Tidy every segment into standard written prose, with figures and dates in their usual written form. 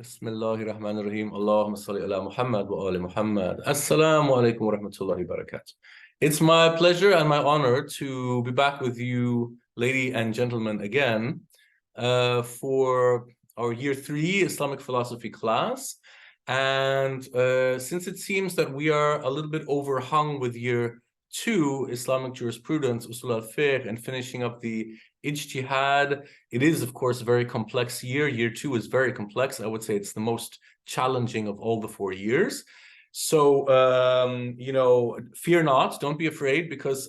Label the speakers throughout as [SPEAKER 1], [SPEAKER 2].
[SPEAKER 1] Bismillahir Rahmanir Rahim. Allahumma salli ala Muhammad wa ali Muhammad. Assalamu Alaykum wa rahmatullahi wa barakatuh. It's my pleasure and my honor to be back with you, ladies and gentlemen, again for our year 3 Islamic philosophy class. And since it seems that we are a little bit overhung with year 2 Islamic jurisprudence, usul al-fiqh, and finishing up the ijtihad, it is, of course, a very complex year. Year 2 is very complex. I would say it's the most challenging of all the 4 years. So, fear not, don't be afraid, because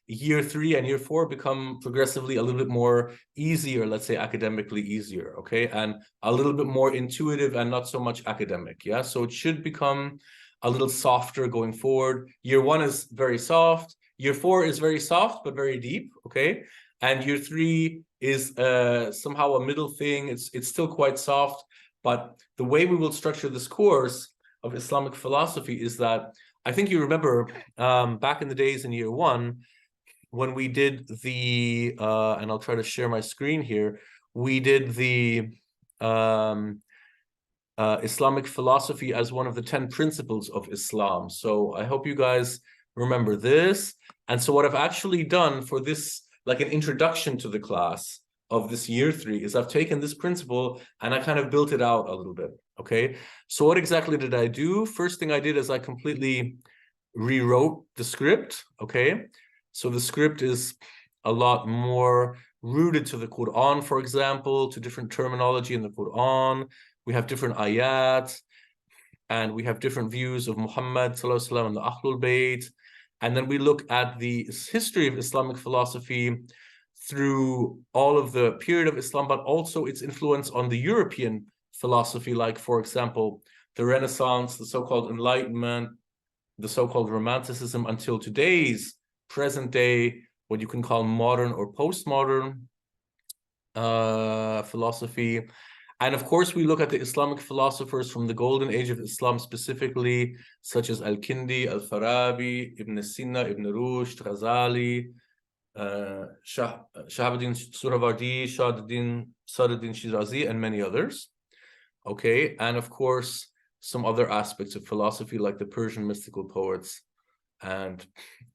[SPEAKER 1] year 3 and year 4 become progressively a little bit more easier, let's say academically easier, okay? And a little bit more intuitive and not so much academic, yeah? So it should become a little softer going forward. Year 1 is very soft. Year 4 is very soft, but very deep, okay? And year 3 is somehow a middle thing. It's still quite soft, but the way we will structure this course of Islamic philosophy is that, I think you remember back in the days in year 1, when we did the, and I'll try to share my screen here, we did the Islamic philosophy as one of the 10 principles of Islam. So I hope you guys remember this. And so what I've actually done for this, like an introduction to the class of this year 3, is I've taken this principle and I kind of built it out a little bit, okay? So what exactly did I do? First thing I did is I completely rewrote the script, okay? So the script is a lot more rooted to the Quran, for example, to different terminology in the Quran. We have different ayat, and we have different views of Muhammad sallallahu alaihi wasallam and the Ahlul Bayt. And then we look at the history of Islamic philosophy through all of the period of Islam, but also its influence on the European philosophy, like, for example, the Renaissance, the so-called Enlightenment, the so-called Romanticism, until today's present day, what you can call modern or postmodern philosophy. And of course, we look at the Islamic philosophers from the golden age of Islam specifically, such as Al-Kindi, Al-Farabi, Ibn Sina, Ibn Rushd, Ghazali, Shahabuddin Suravardi, Sadruddin Shirazi, and many others. Okay, and of course, some other aspects of philosophy like the Persian mystical poets, and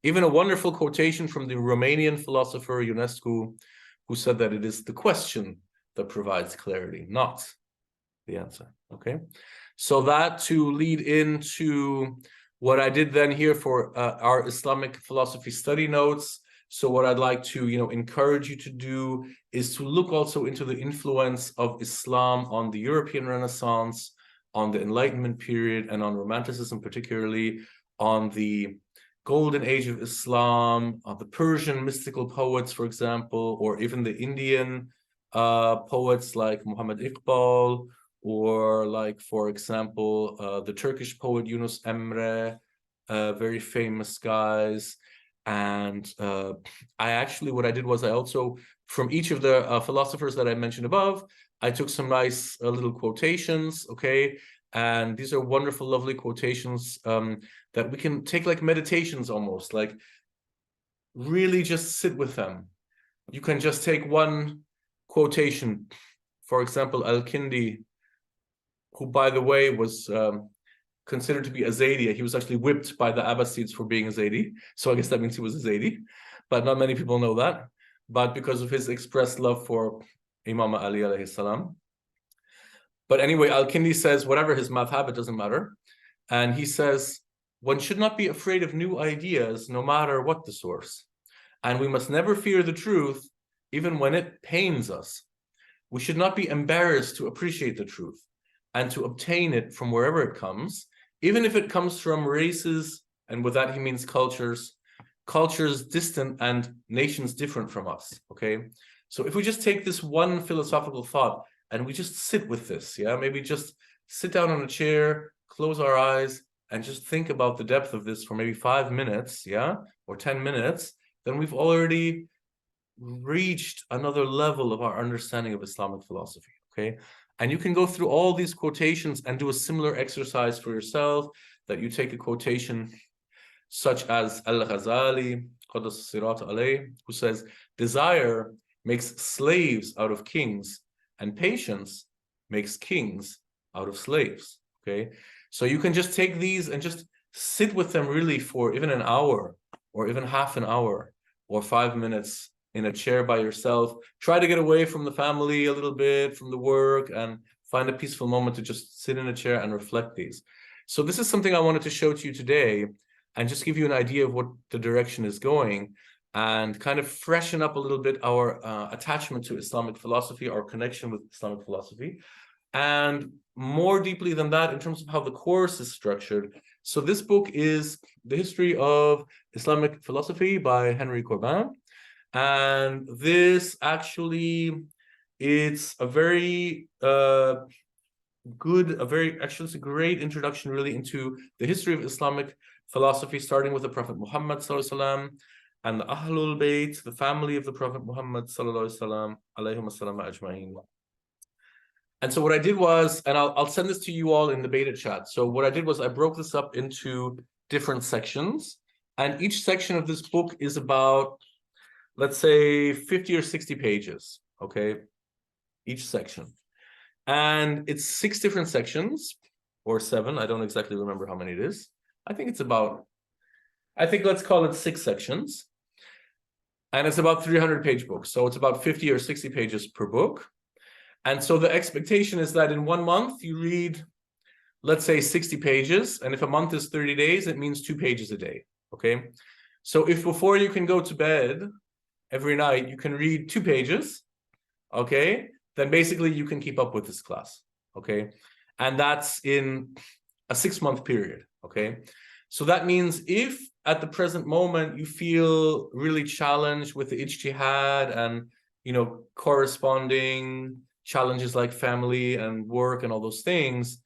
[SPEAKER 1] even a wonderful quotation from the Romanian philosopher Ionescu, who said that it is the question that provides clarity, not the answer, okay? So that to lead into what I did then here for our Islamic philosophy study notes. So what I'd like to, encourage you to do is to look also into the influence of Islam on the European Renaissance, on the Enlightenment period, and on Romanticism, particularly on the golden age of Islam, the Persian mystical poets, for example, or even the Indian poets like Muhammad Iqbal, or like, for example, the Turkish poet Yunus Emre, very famous guys. And what I did was I also, from each of the philosophers that I mentioned above, I took some nice little quotations, okay? And these are wonderful, lovely quotations that we can take like meditations almost, like really just sit with them. You can just take one quotation, for example, Al-Kindi, who, by the way, was considered to be a Zaydi. He was actually whipped by the Abbasids for being a Zaydi. So I guess that means he was a Zaydi, but not many people know that. But because of his expressed love for Imam Ali alayhi salam. But anyway, Al-Kindi says, whatever his madhab, it doesn't matter. And he says, one should not be afraid of new ideas, no matter what the source. And we must never fear the truth, even when it pains us. We should not be embarrassed to appreciate the truth and to obtain it from wherever it comes, even if it comes from races, and with that he means cultures distant and nations different from us, okay? So if we just take this one philosophical thought and we just sit with this, yeah, maybe just sit down on a chair, close our eyes, and just think about the depth of this for maybe 5 minutes, yeah, or 10 minutes, then we've already reached another level of our understanding of Islamic philosophy, okay? And you can go through all these quotations and do a similar exercise for yourself, that you take a quotation such as Al-Ghazali, Qaddas Sirat alayh, who says, desire makes slaves out of kings, and patience makes kings out of slaves. Okay, so you can just take these and just sit with them really for even an hour or even half an hour or 5 minutes in a chair by yourself. Try to get away from the family a little bit, from the work, and find a peaceful moment to just sit in a chair and reflect these. So this is something I wanted to show to you today and just give you an idea of what the direction is going and kind of freshen up a little bit our attachment to Islamic philosophy, our connection with Islamic philosophy. And more deeply than that, in terms of how the course is structured. So this book is The History of Islamic Philosophy by Henry Corbin. And this actually, it's a very actually it's a great introduction really into the history of Islamic philosophy, starting with the Prophet Muhammad sallallahu alaihi wasallam and the Ahlul Bayt, the family of the Prophet Muhammad sallallahu alaihi wasallam, alayhim assalam ajma'in. And so what I did was, and I'll send this to you all in the beta chat. So what I did was I broke this up into different sections, and each section of this book is about, let's say, 50 or 60 pages, okay? Each section. And it's 6 different sections, or 7, I don't exactly remember how many it is. I think let's call it 6 sections. And it's about 300-page book. So it's about 50 or 60 pages per book. And so the expectation is that in 1 month, you read, let's say, 60 pages. And if a month is 30 days, it means 2 pages a day, okay? So if before you can go to bed every night, you can read 2 pages, okay? Then basically you can keep up with this class, okay? And that's in a 6-month period, okay? So that means if at the present moment you feel really challenged with the ijtihad and, corresponding challenges like family and work and all those things,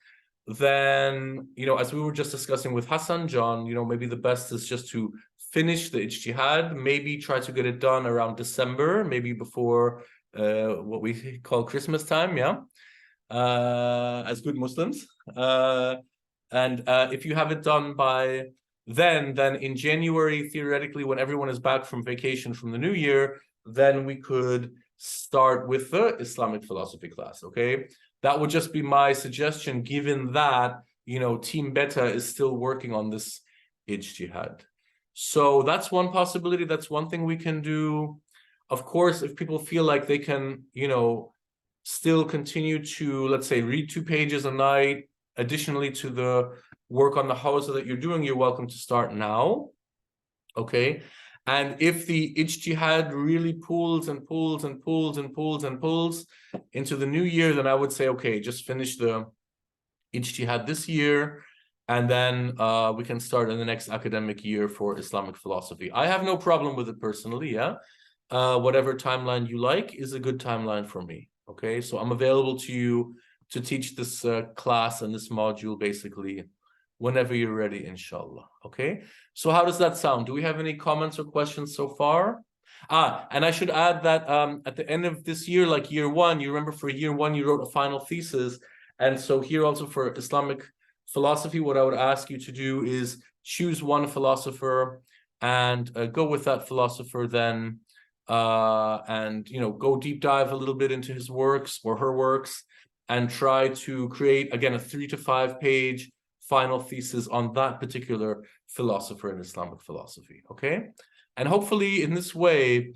[SPEAKER 1] then, as we were just discussing with Hassan, John, maybe the best is just to finish the ijtihad, maybe try to get it done around December, maybe before what we call Christmas time, yeah, as good Muslims. And if you have it done by then in January, theoretically, when everyone is back from vacation from the new year, then we could start with the Islamic philosophy class, okay? That would just be my suggestion, given that, Team Beta is still working on this ijtihad. So that's one possibility. That's one thing we can do. Of course, if people feel like they can, still continue to, let's say, read 2 pages a night, additionally to the work on the Hawza that you're doing, you're welcome to start now, okay? And if the ijtihad really pulls and pulls and pulls and pulls and pulls into the new year, then I would say, okay, just finish the ijtihad this year, and then we can start in the next academic year for Islamic philosophy. I have no problem with it personally, yeah? Whatever timeline you like is a good timeline for me, okay? So I'm available to you to teach this class and this module basically whenever you're ready, inshallah, okay? So how does that sound? Do we have any comments or questions so far? And I should add that at the end of this year, like year 1, you remember for year 1, you wrote a final thesis. And so here also for Islamic philosophy, what I would ask you to do is choose one philosopher and go with that philosopher then, and, go deep dive a little bit into his works or her works and try to create, again, a 3 to 5 page final thesis on that particular philosopher in Islamic philosophy, okay? And hopefully in this way,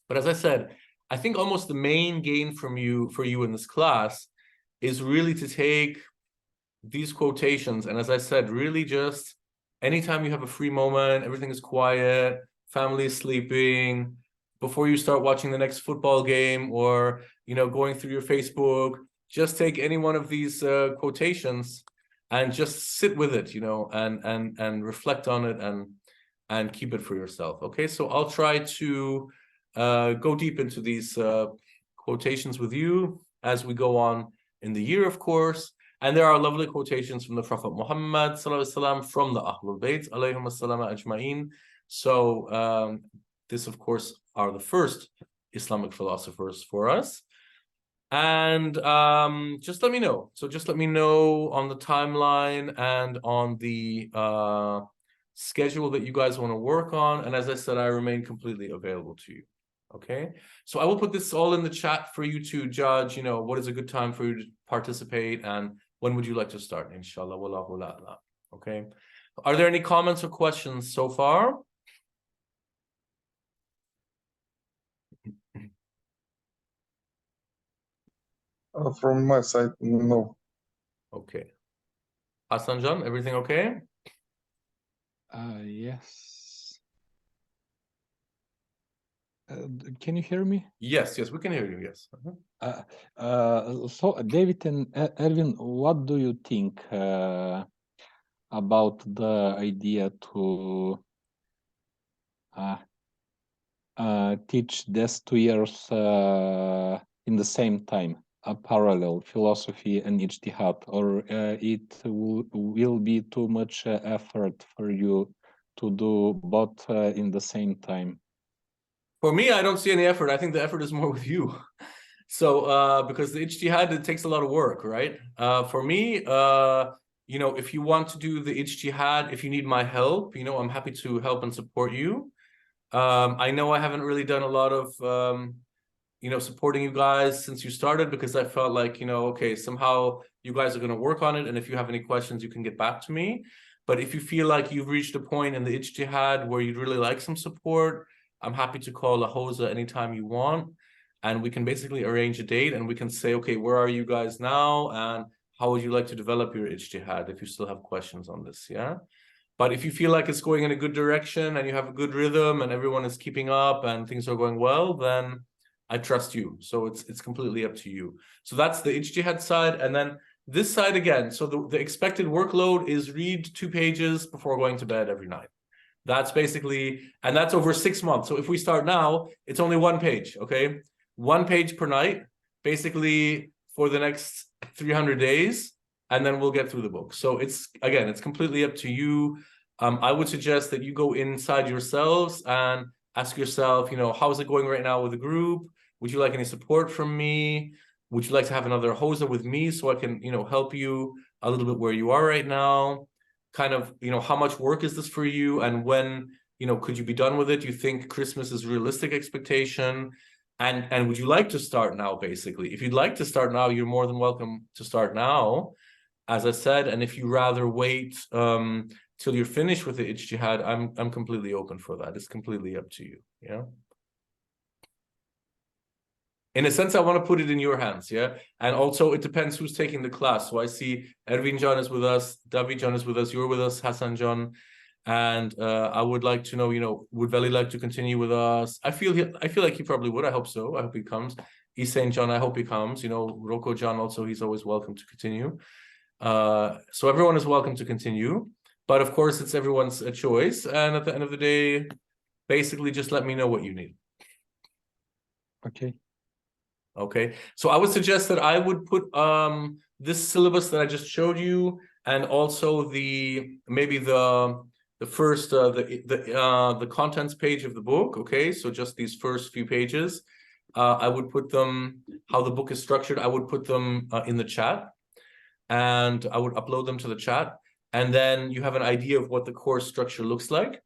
[SPEAKER 1] but as I said, I think almost the main gain for you in this class is really to take these quotations, and as I said, really just anytime you have a free moment, everything is quiet, family is sleeping, before you start watching the next football game or, going through your Facebook, just take any one of these quotations and just sit with it, and reflect on it and keep it for yourself. Okay, so I'll try to go deep into these quotations with you as we go on in the year, of course. And there are lovely quotations from the Prophet Muhammad sallallahu alaihi wasallam, from the Ahlul Bayt alayhim assalam ajma'in. So this, of course, are the first Islamic philosophers for us. And just let me know. So just let me know on the timeline and on the schedule that you guys want to work on. And as I said, I remain completely available to you. Okay, so I will put this all in the chat for you to judge, you know, what is a good time for you to participate and when would you like to start, inshallah. Wallahu a'lam. Okay, are there any comments or questions so far?
[SPEAKER 2] From my side, no.
[SPEAKER 1] Okay. Hassan John, everything okay?
[SPEAKER 3] Yes. Can you hear me?
[SPEAKER 1] Yes, we can hear you, yes.
[SPEAKER 3] So, David and Erwin, what do you think about the idea to teach these 2 years in the same time, a parallel philosophy and ijtihad, or it will be too much effort for you to do both in the same time?
[SPEAKER 1] For me, I don't see any effort. I think the effort is more with you. So, because the ijtihad, it takes a lot of work, right? For me, you know, if you want to do the ijtihad, if you need my help, you know, I'm happy to help and support you. I know I haven't really done a lot of, you know, supporting you guys since you started because I felt like, you know, okay, somehow you guys are going to work on it. And if you have any questions, you can get back to me. But if you feel like you've reached a point in the ijtihad where you'd really like some support, I'm happy to call a Hawza anytime you want. And we can basically arrange a date and we can say, okay, where are you guys now? And how would you like to develop your ijtihad if you still have questions on this, yeah? But if you feel like it's going in a good direction and you have a good rhythm and everyone is keeping up and things are going well, then I trust you. So it's completely up to you. So that's the ijtihad side. And then this side again, so the expected workload is read 2 pages before going to bed every night. That's basically, and that's over 6 months. So if we start now, it's only 1 page, okay? 1 page per night, basically for the next 300 days, and then we'll get through the book. So it's, again, it's completely up to you. I would suggest that you go inside yourselves and ask yourself, you know, how is it going right now with the group? Would you like any support from me? Would you like to have another Hawza with me so I can, you know, help you a little bit where you are right now? Kind of, you know, how much work is this for you? And when, you know, could you be done with it? Do you think Christmas is realistic expectation? And would you like to start now, basically? If you'd like to start now, you're more than welcome to start now, as I said. And if you rather wait till you're finished with the ijtihad, I'm completely open for that. It's completely up to you, yeah? In a sense, I want to put it in your hands, yeah? And also, it depends who's taking the class. So I see Erwin John is with us, David John is with us, you're with us, Hassan John. And I would like to know, you know, would Veli like to continue with us? I feel like he probably would. I hope so. I hope he comes. Isain John, I hope he comes. You know, Roko John also, he's always welcome to continue. So everyone is welcome to continue. But of course, it's everyone's choice. And at the end of the day, basically just let me know what you need.
[SPEAKER 3] Okay.
[SPEAKER 1] Okay, so I would suggest that I would put this syllabus that I just showed you, and also maybe the first the contents page of the book. Okay, so just these first few pages, I would put them, how the book is structured, I would put them in the chat, and I would upload them to the chat, and then you have an idea of what the course structure looks like.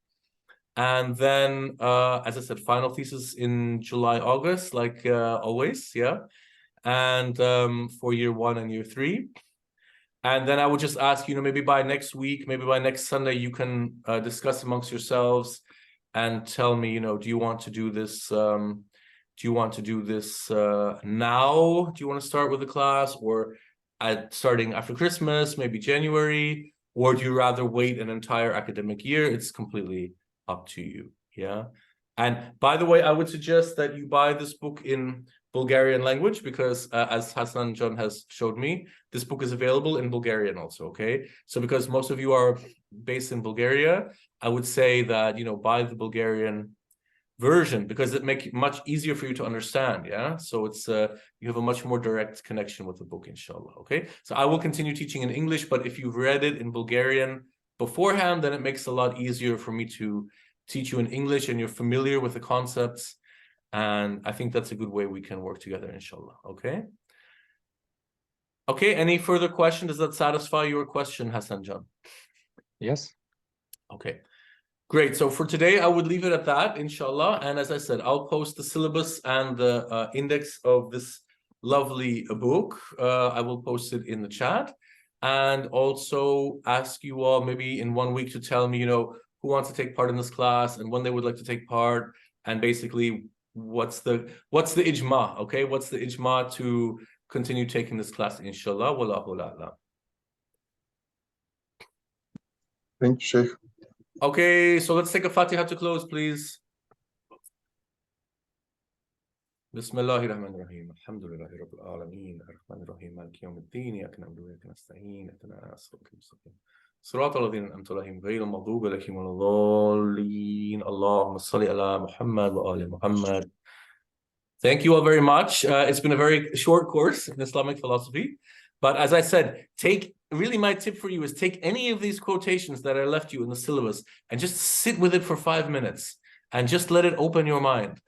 [SPEAKER 1] And then, as I said, final thesis in July, August, like always, yeah. And for year 1 and year 3. And then I would just ask, you know, maybe by next week, maybe by next Sunday, you can discuss amongst yourselves and tell me, you know, do you want to do this? Do you want to do this now? Do you want to start with the class, or starting after Christmas, maybe January? Or do you rather wait an entire academic year? It's completely up to you, yeah? And by the way, I would suggest that you buy this book in Bulgarian language because as Hassan John has showed me, this book is available in Bulgarian also, okay? So because most of you are based in Bulgaria, I would say that, you know, buy the Bulgarian version because it makes it much easier for you to understand, yeah? So it's you have a much more direct connection with the book, inshallah, okay? So I will continue teaching in English, but if you've read it in Bulgarian beforehand, then it makes it a lot easier for me to teach you in English and you're familiar with the concepts. And I think that's a good way we can work together, inshallah, okay? Okay, any further question? Does that satisfy your question, Hassan John?
[SPEAKER 3] Yes.
[SPEAKER 1] Okay. Great. So for today, I would leave it at that, inshallah. And as I said, I'll post the syllabus and the index of this lovely book. I will post it in the chat, and also ask you all maybe in 1 week to tell me, who wants to take part in this class and when they would like to take part, and basically what's the ijma, okay? What's the ijma to continue taking this class, inshallah. Wallahu a'lam.
[SPEAKER 2] Thank you, Sheikh.
[SPEAKER 1] Okay, so let's take a Fatiha to close, please. Bismillahir Rahmanir Rahim. Alhamdulillahi Rabbil Alameen. Ar-Rahmanir Rahim. Maliki Yawmiddin. Iyyaka na'budu wa iyyaka nasta'in. Ihdinas siratal mustaqim. Siratal ladzina an'amta alaihim ghayril maghdubi alaihim waladdallin. Allahumma salli ala Muhammad wa ali Muhammad. Thank you all very much. It's been a very short course in Islamic philosophy, but as I said, really my tip for you is take any of these quotations that I left you in the syllabus and just sit with it for 5 minutes and just let it open your mind.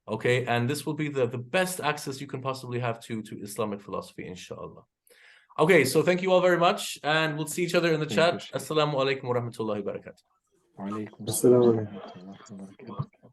[SPEAKER 1] Okay, and this will be the best access you can possibly have to Islamic philosophy, inshallah. Okay, so thank you all very much, and we'll see each other in the chat. Assalamu alaikum wa rahmatullahi wa barakatuh.
[SPEAKER 3] Wa alaikum
[SPEAKER 4] Assalamu
[SPEAKER 3] assalam wa rahmatullahi wa barakatuh.